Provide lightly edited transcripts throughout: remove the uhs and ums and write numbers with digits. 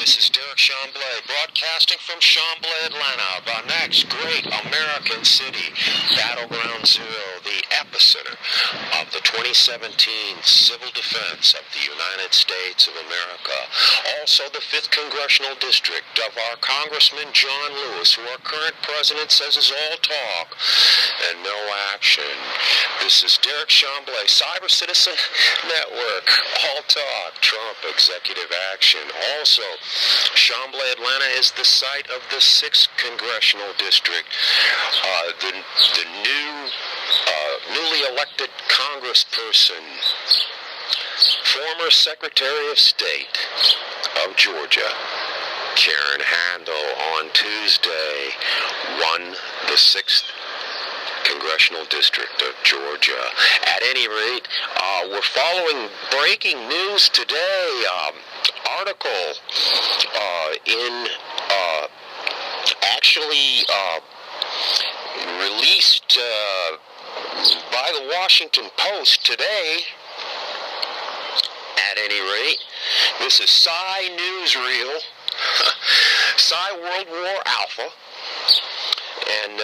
This is Derek Chamblee, broadcasting from Chamblee, Atlanta, the next great American city, Battleground Zero, the epicenter of the 2017 civil defense of the United States of America. Also the 5th Congressional District of our Congressman John Lewis, who our current president says is all talk and no action. This is Derek Chamblee, CyberCitizen Network, all talk, Trump, executive action. Also, Chamblee, Atlanta is the site of the 6th Congressional District. The newly elected congressperson, former Secretary of State of Georgia, Karen Handel, on Tuesday won the 6th Congressional District of Georgia. At any rate, we're following breaking news today. Article released by the Washington Post today. At any rate, this is Cynewsreal, CYWORLDWAR Alpha, and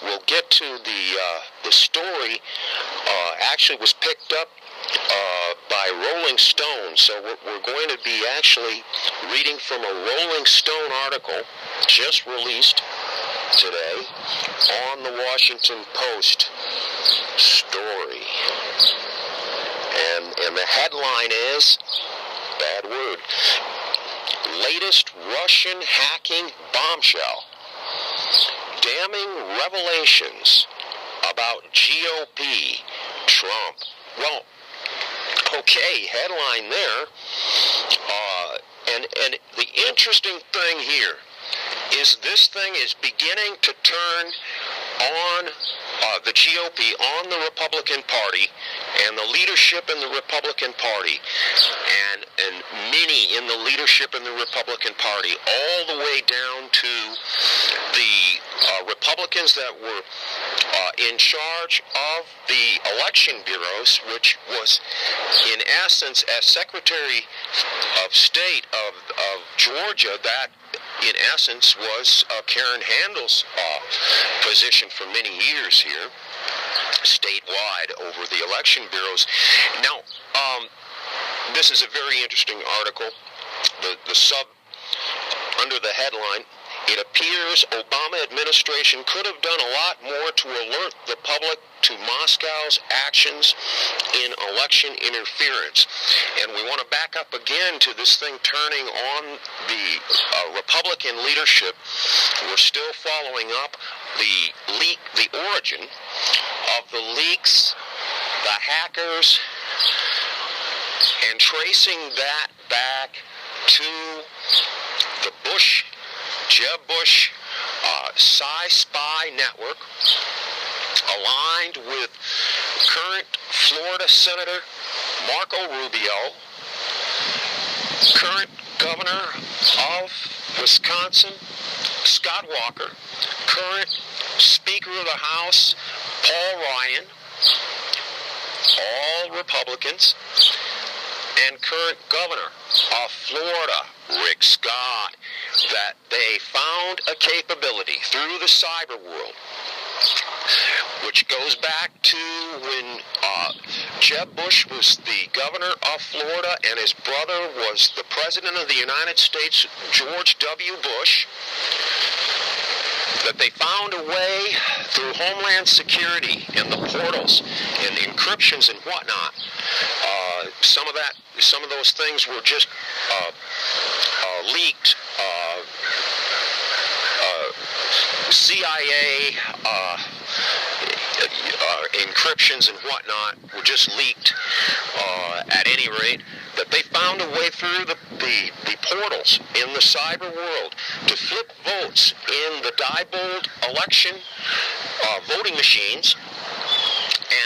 we'll get to the story. Actually was picked up by Rolling Stone, so we're going to be actually reading from a Rolling Stone article just released today on the Washington Post story. And the headline is, bad word, latest Russian hacking bombshell, damning revelations about GOP, Trump. Well, okay, headline there. And the interesting thing here is this thing is beginning to turn on the GOP, on the Republican Party, and the leadership in the Republican Party, and many in the leadership in the Republican Party, all the way down to the Republicans that were in charge of the election bureaus, which was, in essence, as Secretary of State of Georgia, that in essence was Karen Handel's position for many years here, statewide, over the election bureaus. Now, this is a very interesting article. The sub, under the headline, it appears Obama administration could have done a lot more to alert the public to Moscow's actions in election interference. And we want to back up again to this thing turning on the Republican leadership. We're still following up the origin of the leaks, the hackers, and tracing that back to the Jeb Bush Spy network, aligned with current Florida Senator Marco Rubio, current Governor of Wisconsin Scott Walker, current Speaker of the House Paul Ryan, all Republicans, and current Governor of Florida Rick Scott, that they found a capability through the cyber world, which goes back to when Jeb Bush was the governor of Florida and his brother was the president of the United States, George W. Bush, that they found a way through Homeland Security and the portals and the encryptions and whatnot. Some of those things were just leaked. CIA encryptions and whatnot were just leaked. At any rate, that they found a way through the portals in the cyber world to flip votes in the DIEBOLD election voting machines,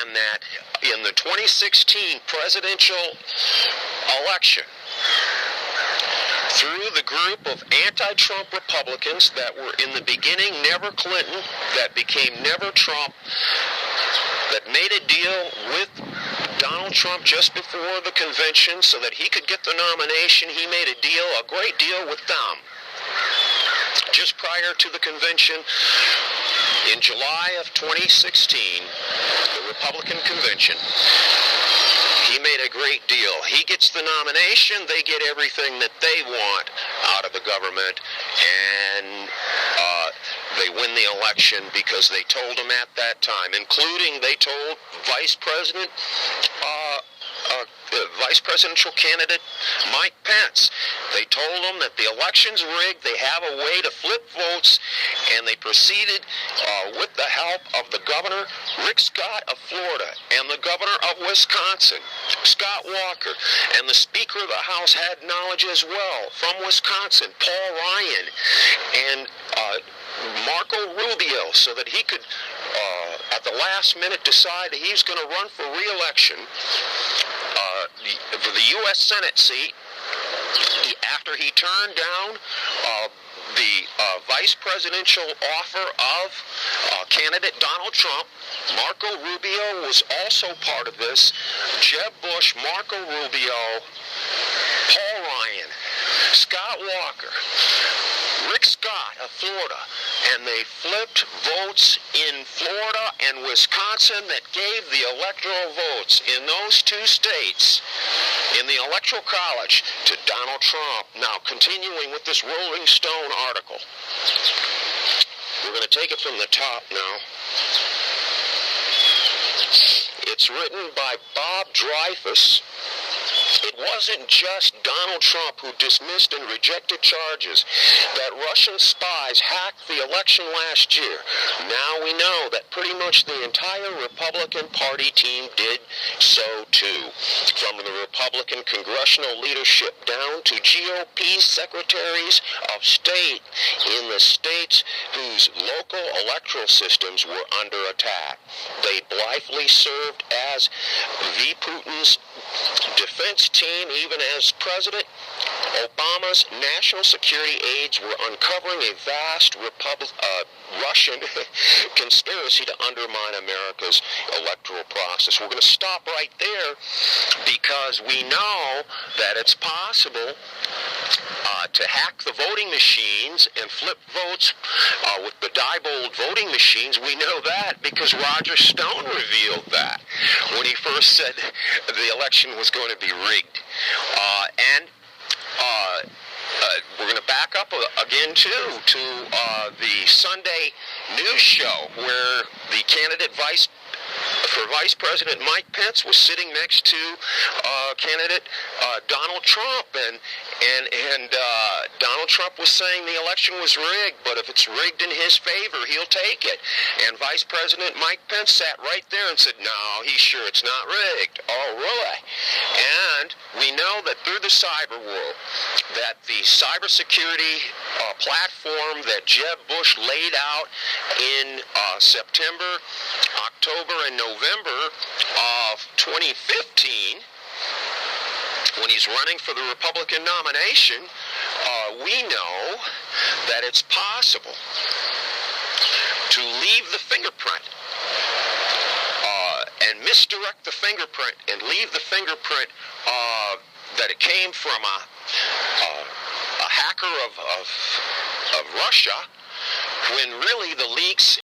and that in the 2016 presidential election, through the group of anti-Trump Republicans that were in the beginning never Clinton, that became never Trump, that made a deal with Donald Trump just before the convention so that he could get the nomination. He made a deal, a great deal with them. Just prior to the convention, in July of 2016, the Republican convention, he made a great deal. He gets the nomination, they get everything that they want out of the government, and they win the election because they told him at that time, including they told Vice Presidential candidate Mike Pence. They told him that the election's rigged, they have a way to flip votes, and they proceeded with the help of the governor, Rick Scott of Florida, and the governor of Wisconsin, Scott Walker, and the Speaker of the House had knowledge as well from Wisconsin, Paul Ryan, and Marco Rubio, so that he could, at the last minute, decide that he was going to run for re-election for the U.S. Senate seat after he turned down the vice presidential offer of candidate Donald Trump. Marco Rubio was also part of this. Jeb Bush, Marco Rubio, Paul Ryan, Scott Walker, Rick Scott of Florida, and they flipped votes in Florida and Wisconsin that gave the electoral votes in those two states in the Electoral College to Donald Trump. Now, continuing with this Rolling Stone article, we're going to take it from the top now. It's written by Bob Dreyfus. It wasn't just Donald Trump who dismissed and rejected charges that Russian spies hacked the election last year. Now we know that pretty much the entire Republican Party team did so too. From the Republican congressional leadership down to GOP secretaries of state in the states whose local electoral systems were under attack. They blithely served as V. Putin's defense team, even as President Obama's national security aides were uncovering a vast Russian conspiracy to undermine America's electoral process. We're going to stop right there because we know that it's possible to hack the voting machines and flip votes with the Diebold voting machines. We know that because Roger Stone revealed that when he first said the election was going to be rigged. We're going to back up again, too, to the Sunday news show where the candidate for Vice President Mike Pence was sitting next to candidate Donald Trump, and Donald Trump was saying the election was rigged, but if it's rigged in his favor, he'll take it. And Vice President Mike Pence sat right there and said, no, he's sure it's not rigged. Oh, really? And we know that through the cyber world, that the cybersecurity platform that Jeb Bush laid out in September, October, and November of 2015, when he's running for the Republican nomination, we know that it's possible to leave the fingerprint and misdirect the fingerprint and leave the fingerprint that it came from a hacker of Russia, when really the leaks